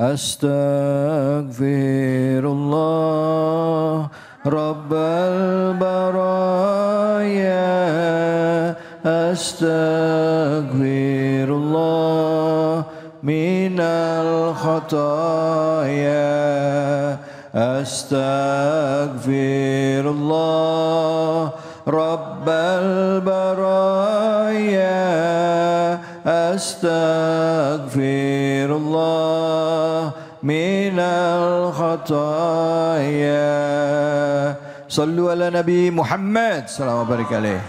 Astaghfirullah Rabbal baraya. Astaghfirullah minal khataya. Astaghfirullah Rabbal baraya. Astaghfirullah minal khataya. Sallu ala Nabi Muhammad sallallahu alaihi wasallam.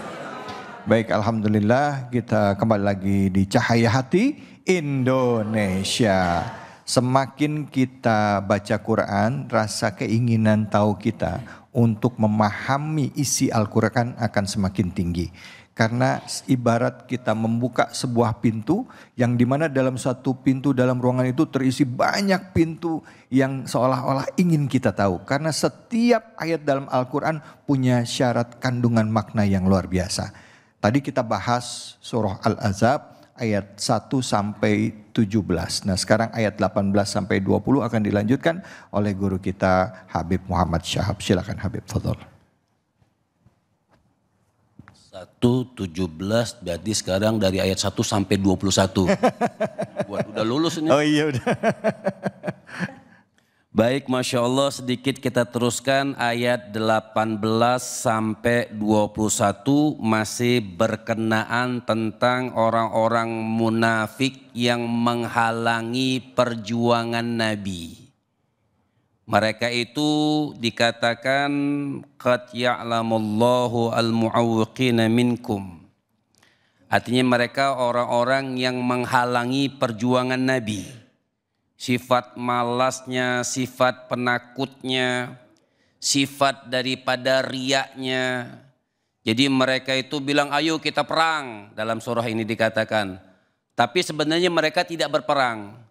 Baik, alhamdulillah kita kembali lagi di Cahaya Hati Indonesia. Semakin kita baca Quran, rasa keinginan tahu kita untuk memahami isi Al-Quran akan semakin tinggi. Karena ibarat kita membuka sebuah pintu yang dimana dalam satu pintu dalam ruangan itu terisi banyak pintu yang seolah-olah ingin kita tahu. Karena setiap ayat dalam Al-Quran punya syarat kandungan makna yang luar biasa. Tadi kita bahas surah Al-Ahzab ayat 1 sampai 17. Nah sekarang ayat 18 sampai 20 akan dilanjutkan oleh guru kita Habib Muhammad Syahab. Silakan Habib, fadhol. 1:17 berarti sekarang dari ayat 1 sampai 21. Buat udah lulus ini. Oh iya udah. Baik, Masya Allah, sedikit kita teruskan ayat 18 sampai 21 masih berkenaan tentang orang-orang munafik yang menghalangi perjuangan Nabi. Mereka itu dikatakan qad ya'lamullahu al-mu'awwiqina minkum. Artinya mereka orang-orang yang menghalangi perjuangan Nabi. Sifat malasnya, sifat penakutnya, sifat daripada riaknya. Jadi mereka itu bilang ayo kita perang, dalam surah ini dikatakan. Tapi sebenarnya mereka tidak berperang.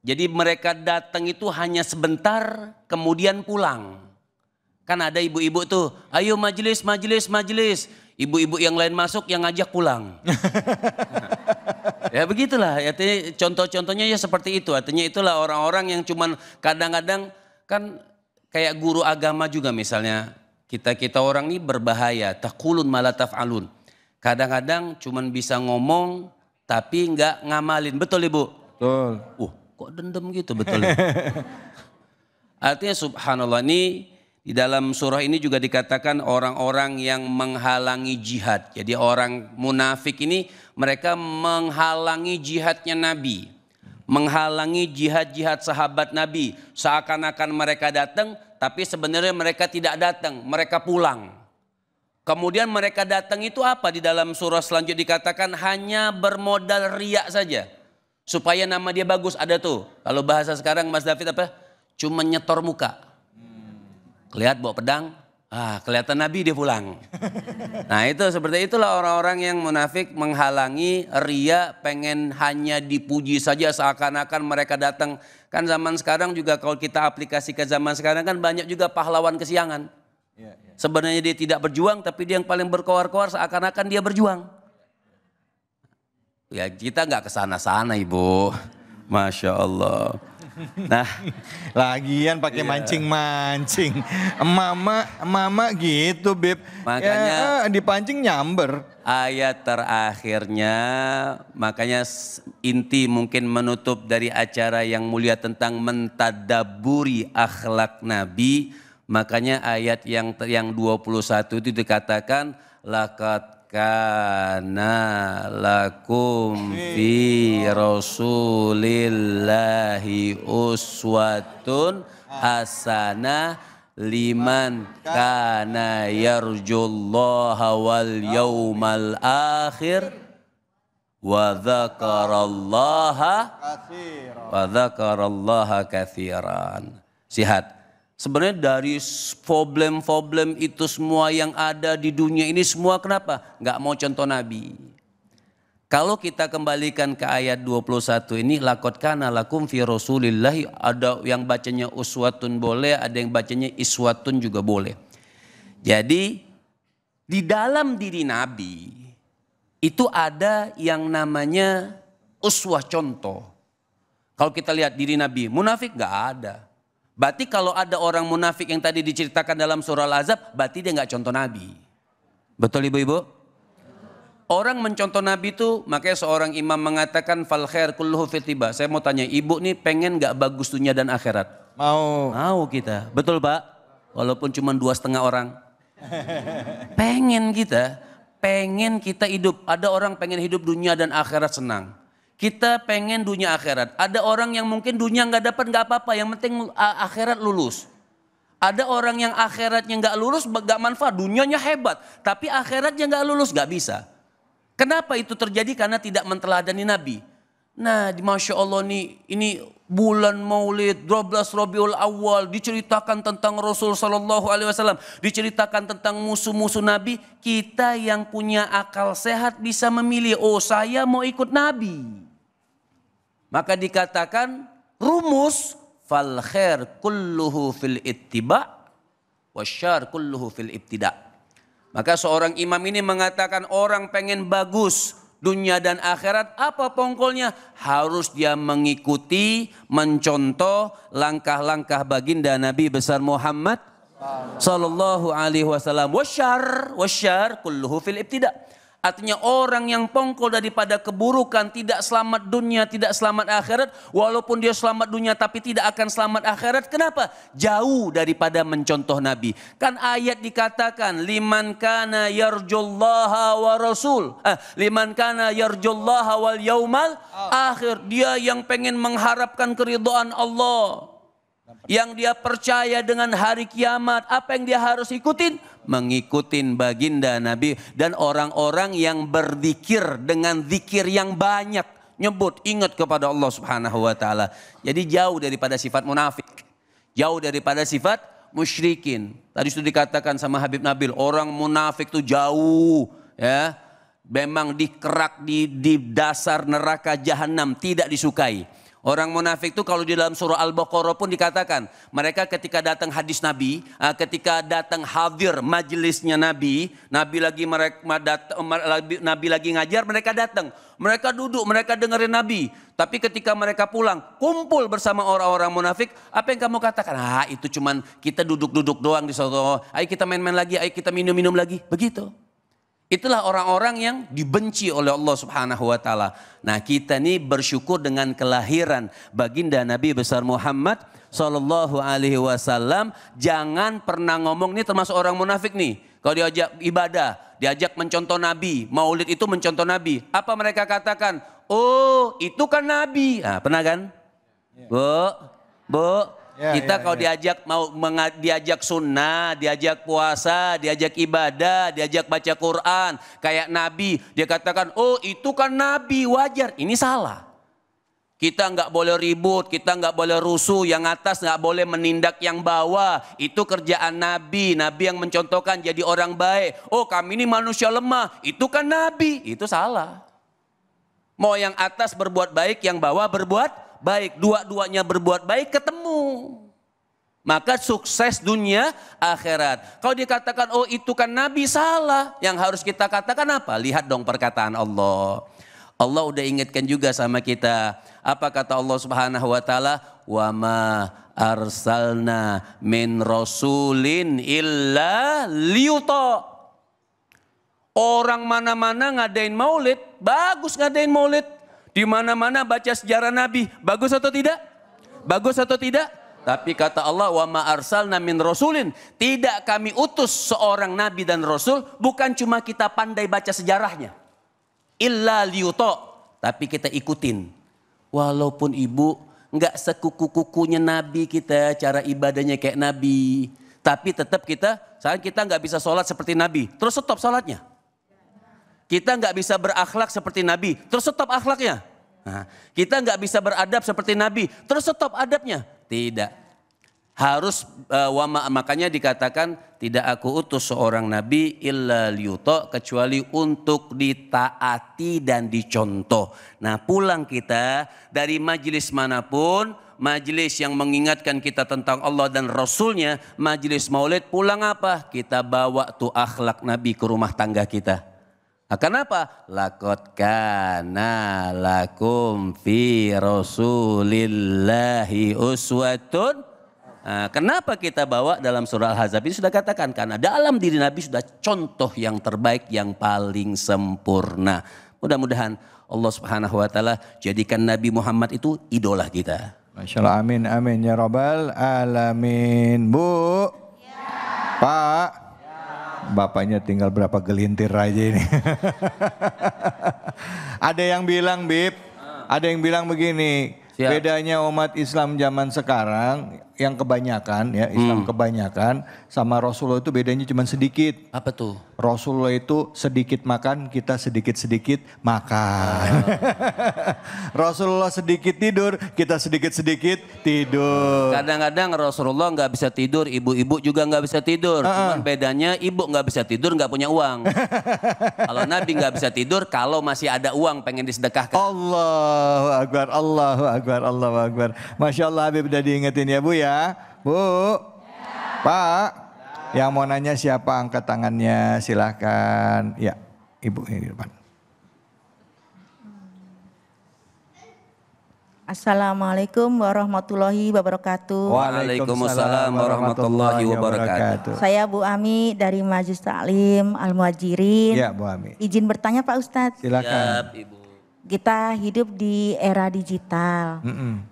Jadi mereka datang itu hanya sebentar kemudian pulang. Kan ada ibu-ibu tuh, ayo majelis, majelis, majelis. Ibu-ibu yang lain masuk yang ngajak pulang. Ya begitulah, artinya contoh-contohnya ya seperti itu. Artinya itulah orang-orang yang cuman kadang-kadang kan kayak guru agama juga misalnya. Kita orang ini berbahaya, taqulun ma la taf'alun. Kadang-kadang cuman bisa ngomong tapi nggak ngamalin. Betul Ibu? Betul. Kok dendam gitu, betul. Artinya subhanallah, ini di dalam surah ini juga dikatakan orang-orang yang menghalangi jihad. Jadi orang munafik ini mereka menghalangi jihadnya Nabi. Menghalangi jihad-jihad sahabat Nabi. Seakan-akan mereka datang tapi sebenarnya mereka tidak datang, mereka pulang. Kemudian mereka datang itu apa? Di dalam surah selanjutnya dikatakan hanya bermodal riak saja. Supaya nama dia bagus, ada tuh. Kalau bahasa sekarang Mas David apa? Cuma nyetor muka. Lihat bawa pedang, kelihatan Nabi dia pulang. Nah itu seperti itulah orang-orang yang munafik menghalangi ria, pengen hanya dipuji saja seakan-akan mereka datang. Kan zaman sekarang juga kalau kita aplikasi ke zaman sekarang kan banyak juga pahlawan kesiangan. Sebenarnya dia tidak berjuang tapi dia yang paling berkoar-koar seakan-akan dia berjuang. Ya kita nggak kesana-sana Ibu, Masya Allah. Nah, lagian pakai mancing-mancing. Mama gitu, Beb. Makanya ya, dipancing nyamber. Ayat terakhirnya, makanya inti mungkin menutup dari acara yang mulia tentang mentadaburi akhlak Nabi. Makanya ayat yang 21 itu dikatakan laqad kana lakum fi rasulillahi uswatun hasanah liman kana yarjullaha wal yawmal akhir wa dzakarallaha katsiran. Sihat. Sebenarnya dari problem-problem itu semua yang ada di dunia ini semua kenapa? Nggak mau contoh Nabi. Kalau kita kembalikan ke ayat 21 ini, laqad kana lakum fi rasulillahi, ada yang bacanya uswatun boleh, ada yang bacanya iswatun juga boleh. Jadi di dalam diri Nabi itu ada yang namanya uswah contoh. Kalau kita lihat diri Nabi, munafik nggak ada. Berarti kalau ada orang munafik yang tadi diceritakan dalam surah Al-Ahzab, berarti dia nggak contoh Nabi. Betul ibu-ibu? Orang mencontoh Nabi itu, makanya seorang imam mengatakan fal khair kulluhu fil tiba. Saya mau tanya, ibu nih pengen nggak bagus dunia dan akhirat? Mau. Mau kita, betul Pak? Walaupun cuma 2,5 orang. Pengen kita hidup. Ada orang pengen hidup dunia dan akhirat senang. Kita pengen dunia akhirat. Ada orang yang mungkin dunia nggak dapat nggak apa-apa, yang penting akhirat lulus. Ada orang yang akhiratnya nggak lulus nggak manfaat, dunianya hebat, tapi akhiratnya nggak lulus nggak bisa. Kenapa itu terjadi? Karena tidak menteladani Nabi. Nah, Masya Allah nih, ini bulan Maulid 12 Rabiul Awal diceritakan tentang Rasul Sallallahu Alaihi Wasallam, diceritakan tentang musuh-musuh Nabi. Kita yang punya akal sehat bisa memilih, oh saya mau ikut Nabi. Maka dikatakan rumus fal khair kulluhu fil ittiba wasyar kulluhu fil ibtida. Maka seorang imam ini mengatakan orang pengen bagus dunia dan akhirat, apa pongkolnya? Harus dia mengikuti, mencontoh langkah-langkah baginda Nabi besar Muhammad sallallahu alaihi wasallam. Wasyar kulluhu fil ibtida. Artinya orang yang pongkol daripada keburukan, tidak selamat dunia, tidak selamat akhirat. Walaupun dia selamat dunia tapi tidak akan selamat akhirat. Kenapa? Jauh daripada mencontoh Nabi. Kan ayat dikatakan, liman kana yarjullaha wa rasul. Liman kana yarjullaha wal yaumal akhir. Dia yang pengen mengharapkan keridhaan Allah. Yang dia percaya dengan hari kiamat. Apa yang dia harus ikutin? Mengikutin baginda Nabi dan orang-orang yang berzikir dengan zikir yang banyak, nyebut ingat kepada Allah Subhanahu wa taala. Jadi jauh daripada sifat munafik, jauh daripada sifat musyrikin. Tadi sudah dikatakan sama Habib Nabil, orang munafik itu jauh ya, memang dikerak di dasar neraka jahanam, tidak disukai. Orang munafik itu kalau di dalam surah Al-Baqarah pun dikatakan, mereka ketika datang hadis Nabi, ketika datang hadir majelisnya Nabi lagi ngajar, mereka datang, mereka duduk, mereka dengerin Nabi. Tapi ketika mereka pulang, kumpul bersama orang-orang munafik, apa yang kamu katakan? Itu cuman kita duduk-duduk doang di sono. Ayo kita main-main lagi, ayo kita minum-minum lagi, begitu. Itulah orang-orang yang dibenci oleh Allah Subhanahu wa taala. Nah, kita ini bersyukur dengan kelahiran baginda Nabi besar Muhammad sallallahu alaihi wasallam. Jangan pernah ngomong, ini termasuk orang munafik nih. Kalau diajak ibadah, diajak mencontoh Nabi, Maulid itu mencontoh Nabi. Apa mereka katakan? Oh, itu kan Nabi. Pernah kan? Bu, kita kalau diajak sunnah, diajak puasa, diajak ibadah, diajak baca Quran, kayak Nabi, dia katakan, oh itu kan Nabi, wajar. Ini salah. Kita nggak boleh ribut, kita nggak boleh rusuh, yang atas nggak boleh menindak yang bawah. Itu kerjaan Nabi, Nabi yang mencontohkan jadi orang baik. Oh kami ini manusia lemah, itu kan Nabi, itu salah. Mau yang atas berbuat baik, yang bawah berbuat baik, dua-duanya berbuat baik ketemu. Maka sukses dunia akhirat. Kalau dikatakan oh itu kan Nabi, salah. Yang harus kita katakan apa? Lihat dong perkataan Allah. Allah udah ingatkan juga sama kita. Apa kata Allah Subhanahu wa taala? Wa ma arsalna min rasulin illa liyuta. Orang mana-mana ngadain maulid, bagus ngadain maulid. Di mana-mana baca sejarah Nabi, bagus atau tidak? Bagus atau tidak? Tapi kata Allah, wa ma arsalna min rasulin, tidak kami utus seorang nabi dan rasul bukan cuma kita pandai baca sejarahnya. Illa liyuta, tapi kita ikutin. Walaupun ibu enggak sekuku-kukunya nabi kita, cara ibadahnya kayak nabi, tapi tetap kita enggak bisa sholat seperti nabi, terus stop sholatnya. Kita nggak bisa berakhlak seperti Nabi, terus stop akhlaknya. Nah, kita nggak bisa beradab seperti Nabi, terus stop adabnya. Tidak. Harus makanya dikatakan tidak aku utus seorang Nabi illa liyuta, kecuali untuk ditaati dan dicontoh. Nah, pulang kita dari majelis manapun, majelis yang mengingatkan kita tentang Allah dan Rasulnya, majelis maulid, pulang apa? Kita bawa tuh akhlak Nabi ke rumah tangga kita. Nah, kenapa? Laqad kana lakum fi Rasulillahi uswatun. Nah, kenapa kita bawa dalam surah Al-Ahzab ini sudah katakan karena dalam diri Nabi sudah contoh yang terbaik yang paling sempurna. Mudah-mudahan Allah Subhanahu wa taala jadikan Nabi Muhammad itu idola kita. Masya Allah, amin, amin ya Rabbal alamin. Bu, Pak, bapaknya tinggal berapa gelintir aja ini. Ada yang bilang, Bib, ada yang bilang begini, Siap. bedanya umat Islam zaman sekarang yang kebanyakan ya, Islam kebanyakan sama Rasulullah itu bedanya cuma sedikit. Apa tuh? Rasulullah itu sedikit makan, kita sedikit-sedikit makan. Rasulullah sedikit tidur, kita sedikit-sedikit tidur. Kadang-kadang Rasulullah nggak bisa tidur, ibu-ibu juga nggak bisa tidur. Cuman bedanya ibu nggak bisa tidur nggak punya uang. Kalau Nabi nggak bisa tidur, kalau masih ada uang pengen disedekahkan. Allahu Akbar, Allahu Akbar, Allahu Akbar. Masya Allah Habib udah diingetin ya Bu ya. Bu, Pak, yang mau nanya siapa angkat tangannya silahkan. Ya, Ibu ini di depan. Assalamualaikum warahmatullahi wabarakatuh. Waalaikumsalam warahmatullahi wabarakatuh. Saya Bu Ami dari Majelis Taklim Al-Muhajirin. Ya Bu Ami. Izin bertanya Pak Ustadz. Silakan. Siap, Ibu. Kita hidup di era digital.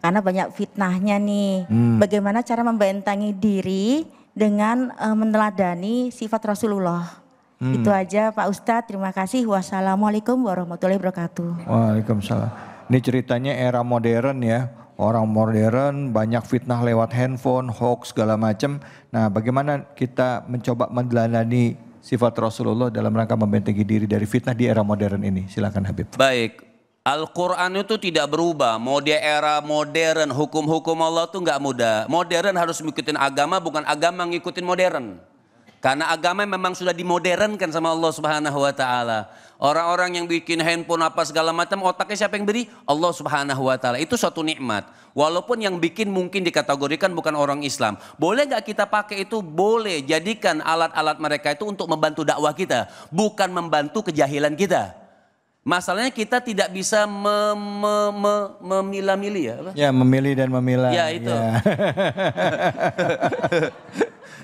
Karena banyak fitnahnya nih. Bagaimana cara membentengi diri dengan meneladani sifat Rasulullah. Itu aja Pak Ustadz. Terima kasih. Wassalamualaikum warahmatullahi wabarakatuh. Waalaikumsalam. Ini ceritanya era modern ya. Orang modern banyak fitnah lewat handphone, hoax segala macam. Nah, bagaimana kita mencoba meneladani sifat Rasulullah dalam rangka membentengi diri dari fitnah di era modern ini? Silakan Habib. Baik. Al-Quran itu tidak berubah. Mau di era modern, hukum-hukum Allah itu nggak mudah. Modern harus mengikuti agama, bukan agama ngikutin modern. Karena agama memang sudah dimodernkan sama Allah Subhanahu wa taala. Orang-orang yang bikin handphone apa segala macam, otaknya siapa yang beri? Allah Subhanahu wa taala. Itu suatu nikmat. Walaupun yang bikin mungkin dikategorikan bukan orang Islam. Boleh nggak kita pakai itu? Boleh. Jadikan alat-alat mereka itu untuk membantu dakwah kita, bukan membantu kejahilan kita. Masalahnya kita tidak bisa memilah-milih ya. Apa? Ya, memilih dan memilah. Ya itu. Ya.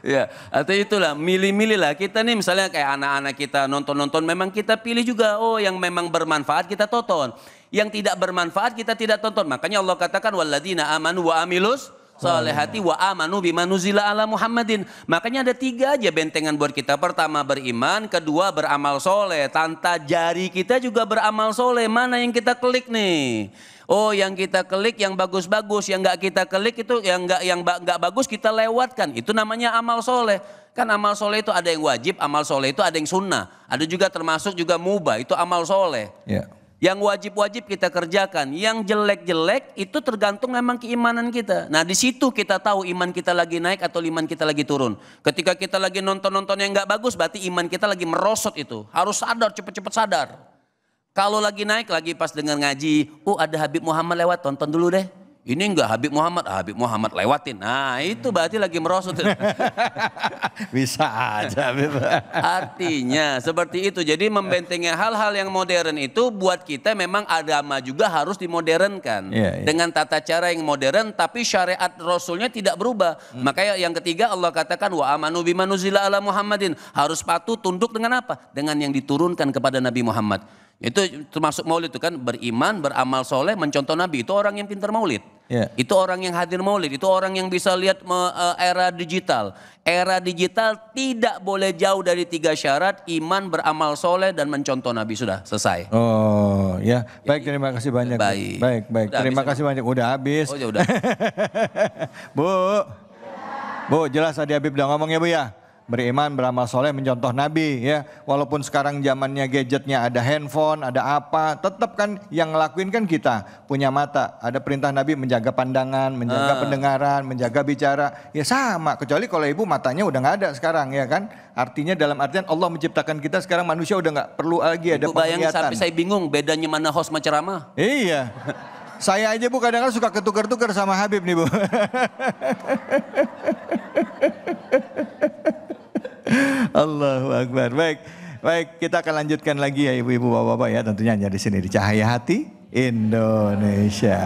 Ya, atau itulah milih-milih lah. Kita nih misalnya kayak anak-anak kita nonton-nonton, memang kita pilih juga. Oh, yang memang bermanfaat kita tonton. Yang tidak bermanfaat kita tidak tonton. Makanya Allah katakan walladzina amanu wa amilus solehati wa amanu bima nuzila ala Muhammadin. Makanya ada 3 aja bentengan buat kita. Pertama beriman, kedua beramal soleh. Tanta jari kita juga beramal soleh. Mana yang kita klik nih? Oh, yang kita klik yang bagus-bagus, yang nggak kita klik itu yang nggak bagus kita lewatkan. Itu namanya amal soleh. Kan amal soleh itu ada yang wajib, amal soleh itu ada yang sunnah. Ada juga termasuk juga mubah, itu amal soleh. Ya. Yang wajib-wajib kita kerjakan, yang jelek-jelek itu tergantung memang keimanan kita. Nah di situ kita tahu iman kita lagi naik atau iman kita lagi turun. Ketika kita lagi nonton-nonton yang nggak bagus, berarti iman kita lagi merosot itu. Harus sadar, cepet-cepet sadar. Kalau lagi naik, lagi pas dengar ngaji, ada Habib Muhammad lewat, tonton dulu deh. Ini enggak Habib Muhammad lewatin. Nah itu berarti lagi merosot. Bisa aja Habib. Artinya seperti itu. Jadi membentengi hal-hal yang modern itu buat kita memang agama juga harus dimodernkan. Iya. Dengan tata cara yang modern tapi syariat Rasulnya tidak berubah. Makanya yang ketiga Allah katakan wa amanu bima nuzila ala Muhammadin. Harus patuh tunduk dengan apa? Dengan yang diturunkan kepada Nabi Muhammad. Itu termasuk maulid itu kan, beriman, beramal soleh, mencontoh Nabi. Itu orang yang pintar maulid. Yeah. Itu orang yang hadir maulid. Itu orang yang bisa lihat era digital. Era digital tidak boleh jauh dari 3 syarat: iman, beramal soleh, dan mencontoh Nabi. Sudah selesai. Oh ya, baik, terima kasih banyak. Baik. Baik. Udah Terima habis, kasih banyak. Udah habis. Oh ya udah. Bu, jelas tadi Habib udah ngomong ya Bu ya. Beriman, beramal soleh, mencontoh Nabi ya. Walaupun sekarang zamannya gadgetnya ada handphone, ada apa, tetap kan yang ngelakuin kan kita. Punya mata, ada perintah Nabi menjaga pandangan, menjaga pendengaran, menjaga bicara. Ya sama, kecuali kalau ibu matanya udah nggak ada sekarang ya kan. Artinya dalam artian Allah menciptakan kita sekarang manusia udah nggak perlu lagi ada penglihatan. Sampai saya bingung bedanya mana host sama ceramah. Iya. Saya aja Bu kadang-kadang suka ketukar-tukar sama Habib nih Bu. Allahu Akbar. Baik. Baik, kita akan lanjutkan lagi ya ibu-ibu bapak-bapak ya, tentunya hanya di sini di Cahaya Hati Indonesia.